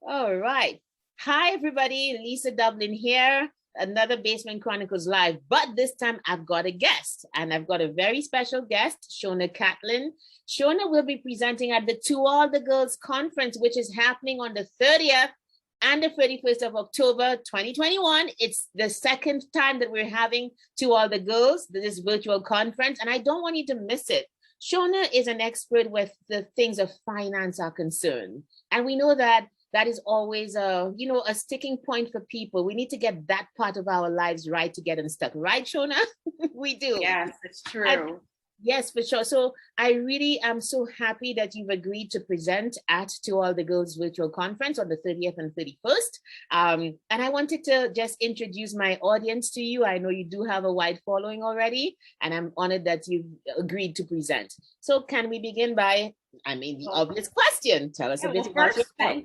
All right. Hi, everybody. Lisa Dublin here. Another Basement Chronicles Live, but this time I've got a guest, and I've got a very special guest, Shona Catlin. Shona will be presenting at the To All the Girls Conference, which is happening on the 30th and the 31st of October, 2021. It's the second time that we're having To All the Girls, this virtual conference, and I don't want you to miss it. Shona is an expert with the things of finance are concerned, and we know that that is always a sticking point for people. We need to get that part of our lives right to get unstuck, right, Shona? We do. Yes, it's true. Yes, for sure. So I really am so happy that you've agreed to present at To All the Girls virtual conference on the 30th and 31st. And I wanted to just introduce my audience to you. I know you do have a wide following already, and I'm honored that you've agreed to present. So can we begin by, the obvious question? Tell us a bit about yourself.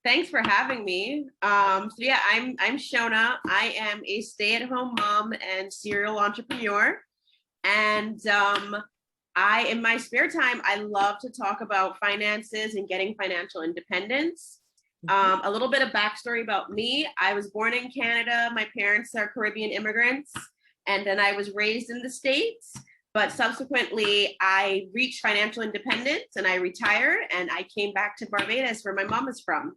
Thanks for having me. I'm Shona. I am a stay-at-home mom and serial entrepreneur. And in my spare time, I love to talk about finances and getting financial independence. A little bit of backstory about me. I was born in Canada. My parents are Caribbean immigrants. And then I was raised in the States. But subsequently, I reached financial independence and I retired and I came back to Barbados, where my mom is from.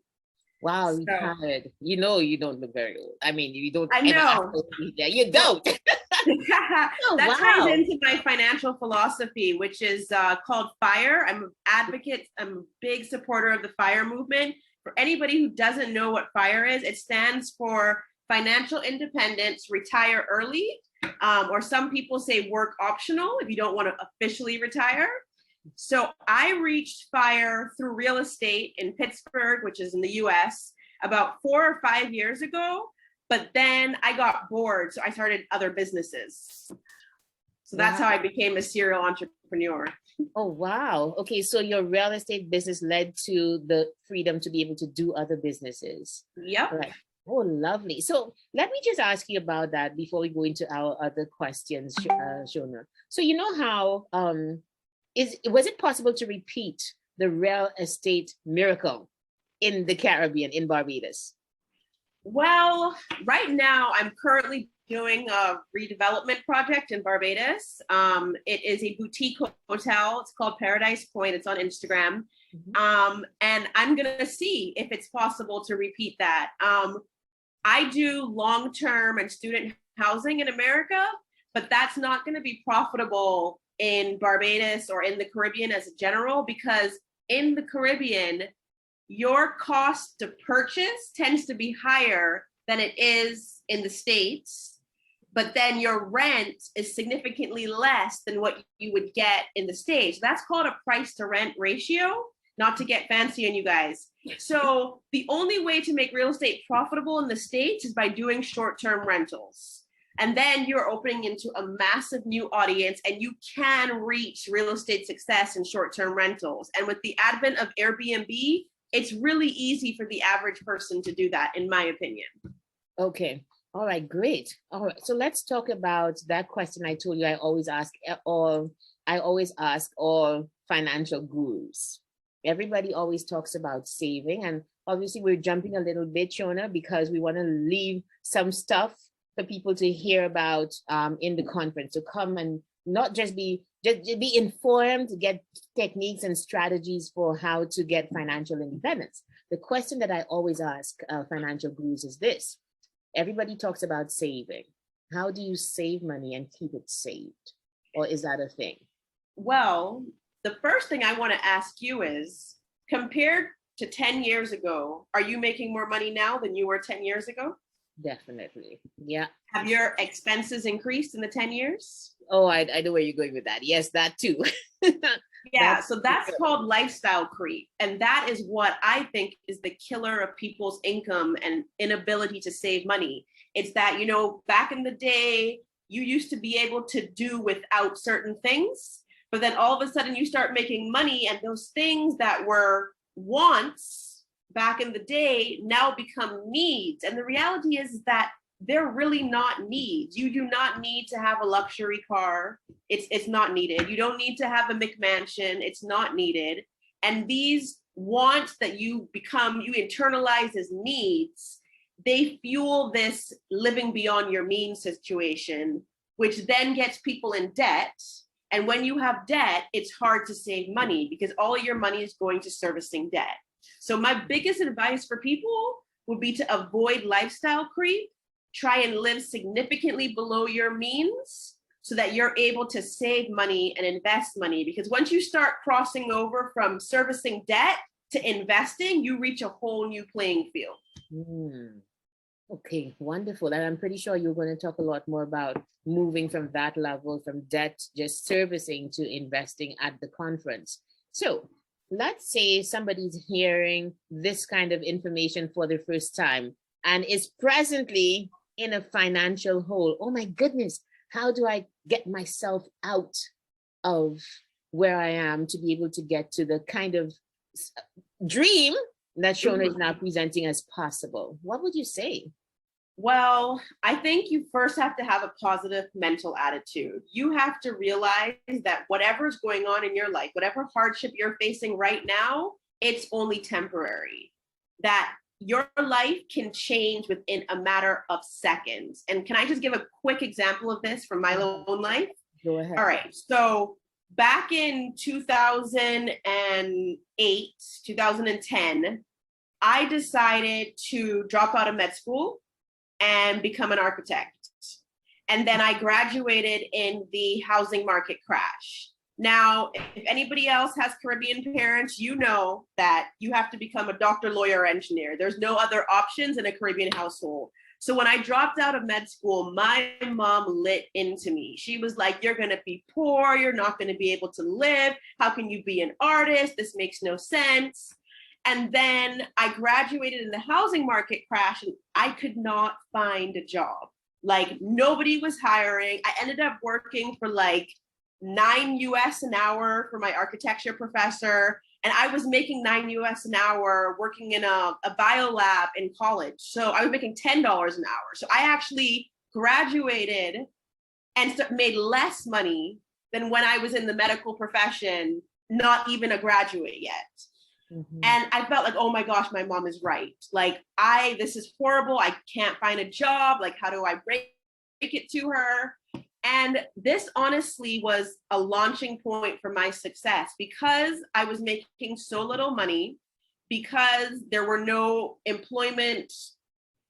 Wow, retired. You don't look very old. I mean, you don't. I know. You don't. That ties into my financial philosophy, which is called FIRE. I'm an advocate. I'm a big supporter of the FIRE movement. For anybody who doesn't know what FIRE is, it stands for financial independence, retire early, or some people say work optional if you don't want to officially retire. So I reached FIRE through real estate in Pittsburgh, which is in the US, about 4 or 5 years ago. But then I got bored, so I started other businesses. So that's how I became a serial entrepreneur. Oh, wow. Okay, so your real estate business led to the freedom to be able to do other businesses. Yep. Right. Oh, lovely. So let me just ask you about that before we go into our other questions, Shona. So you know how was it possible to repeat the real estate miracle in the Caribbean, in Barbados? Well, right now I'm currently doing a redevelopment project in Barbados. It is a boutique hotel. It's called Paradise Point. It's on Instagram. And I'm gonna see if it's possible to repeat that. I do long-term and student housing in America, but that's not gonna be profitable in Barbados or in the Caribbean as a general, because in the Caribbean, your cost to purchase tends to be higher than it is in the States, but then your rent is significantly less than what you would get in the States. That's called a price to rent ratio, not to get fancy on you guys. So the only way to make real estate profitable in the States is by doing short-term rentals. And then you're opening into a massive new audience and you can reach real estate success in short-term rentals. And with the advent of Airbnb, it's really easy for the average person to do that, in my opinion. Okay. All right, great. All right. So let's talk about that question I told you I always ask all financial gurus. Everybody always talks about saving. And obviously we're jumping a little bit, Shona, because we want to leave some stuff for people to hear about in the conference, to come and not just be informed, to get techniques and strategies for how to get financial independence. The question that I always ask financial gurus is this: everybody talks about saving. How do you save money and keep it saved? Or is that a thing? Well, the first thing I want to ask you is, compared to 10 years ago, are you making more money now than you were 10 years ago? Definitely. Yeah. Have your expenses increased in the 10 years? Oh, I know where you're going with that. Yes, that too. Yeah, so that's called lifestyle creep. And that is what I think is the killer of people's income and inability to save money. It's that, back in the day, you used to be able to do without certain things, but then all of a sudden you start making money and those things that were wants back in the day now become needs. And the reality is that they're really not needs. You do not need to have a luxury car. It's not needed. You don't need to have a McMansion. It's not needed. And these wants that you internalize as needs, they fuel this living beyond your means situation, which then gets people in debt. And when you have debt, it's hard to save money because all of your money is going to servicing debt. So my biggest advice for people would be to avoid lifestyle creep, try and live significantly below your means so that you're able to save money and invest money. Because once you start crossing over from servicing debt to investing, you reach a whole new playing field. Okay, wonderful. And I'm pretty sure you're going to talk a lot more about moving from that level, from debt, just servicing to investing at the conference. So let's say somebody's hearing this kind of information for the first time and is presently in a financial hole. Oh my goodness, how do I get myself out of where I am to be able to get to the kind of dream that Shona is now presenting as possible? What would you say? Well, I think you first have to have a positive mental attitude. You have to realize that whatever's going on in your life, whatever hardship you're facing right now, it's only temporary. That your life can change within a matter of seconds. And can I just give a quick example of this from my own life? Go ahead. All right. So back in 2008, 2010, I decided to drop out of med school and become an architect. And then I graduated in the housing market crash. Now, if anybody else has Caribbean parents, you know that you have to become a doctor, lawyer, or engineer. There's no other options in a Caribbean household. So when I dropped out of med school, my mom lit into me. She was like, you're gonna be poor, you're not gonna be able to live. How can you be an artist? This makes no sense. And then I graduated in the housing market crash and I could not find a job. Like nobody was hiring. I ended up working for like $9 US an hour for my architecture professor. And I was making $9 US an hour working in a bio lab in college. So I was making $10 an hour. So I actually graduated and made less money than when I was in the medical profession, not even a graduate yet. And I felt like, oh my gosh, my mom is right. Like, this is horrible. I can't find a job. Like, how do I break it to her? And this honestly was a launching point for my success because I was making so little money, because there were no employment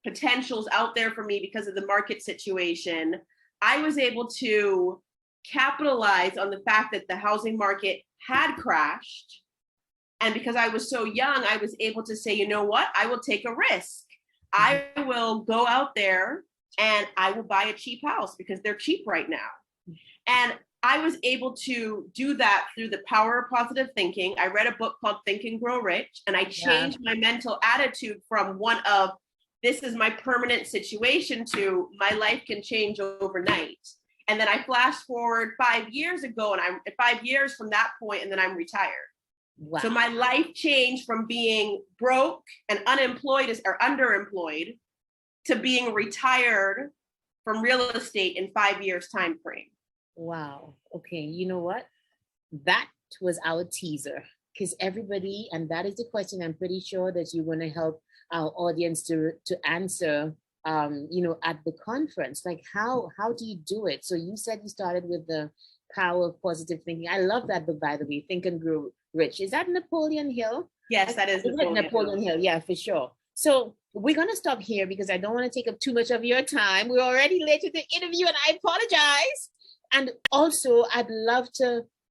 potentials out there for me because of the market situation. I was able to capitalize on the fact that the housing market had crashed. And because I was so young, I was able to say, you know what, I will take a risk. I will go out there and I will buy a cheap house because they're cheap right now. And I was able to do that through the power of positive thinking. I read a book called Think and Grow Rich, and I changed my mental attitude from one of this is my permanent situation to my life can change overnight. And then I flashed forward 5 years ago, and I'm 5 years from that point, and then I'm retired. Wow. So my life changed from being broke and unemployed or underemployed to being retired from real estate in 5 years time frame. Wow. Okay. You know what? That was our teaser, because everybody, and that is the question I'm pretty sure that you're going to help our audience to answer, at the conference. Like, how do you do it? So you said you started with the power of positive thinking. I love that book, by the way, Think and Grow Rich. Is that Napoleon Hill? Yes, that is Napoleon Hill. Yeah, for sure. So we're going to stop here because I don't want to take up too much of your time. We're already late to the interview and I apologize. And also, I'd love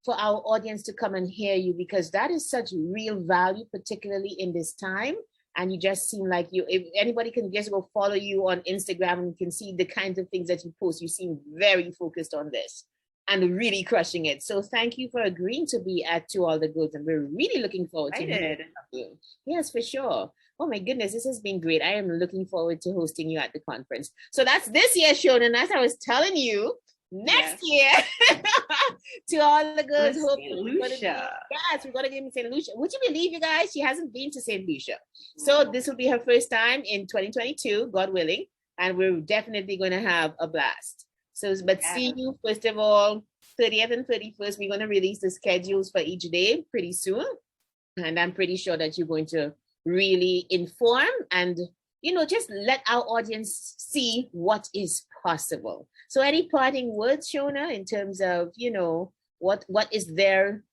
for our audience to come and hear you, because that is such real value, particularly in this time. And you just seem like if anybody can just go follow you on Instagram and can see the kinds of things that you post, you seem very focused on this and really crushing it. So thank you for agreeing to be at To All the Goods. And we're really looking forward to hearing from you. Yes, for sure. Oh my goodness, this has been great. I am looking forward to hosting you at the conference. So that's this year, Shona. And as I was telling you, next year, To All the Goods. Lucia. Yes, we're going to give me St. Lucia. Would you believe, you guys, she hasn't been to St. Lucia. So this will be her first time in 2022, God willing. And we're definitely going to have a blast. So, but see you, first of all, 30th and 31st. We're going to release the schedules for each day pretty soon. And I'm pretty sure that you're going to really inform and, just let our audience see what is possible. So any parting words, Shona, in terms of, what is there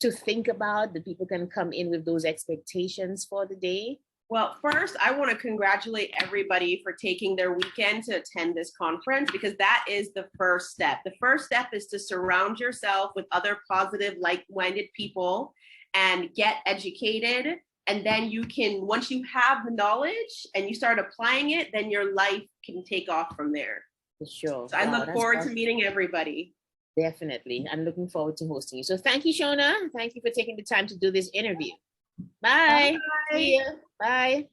to think about that people can come in with those expectations for the day? Well, first, I want to congratulate everybody for taking their weekend to attend this conference, because that is the first step. The first step is to surround yourself with other positive, like-minded people and get educated. And then you can, once you have the knowledge and you start applying it, then your life can take off from there. For sure. So I look forward to meeting everybody. Definitely. I'm looking forward to hosting you. So thank you, Shona. Thank you for taking the time to do this interview. Bye. Bye. See ya. Bye.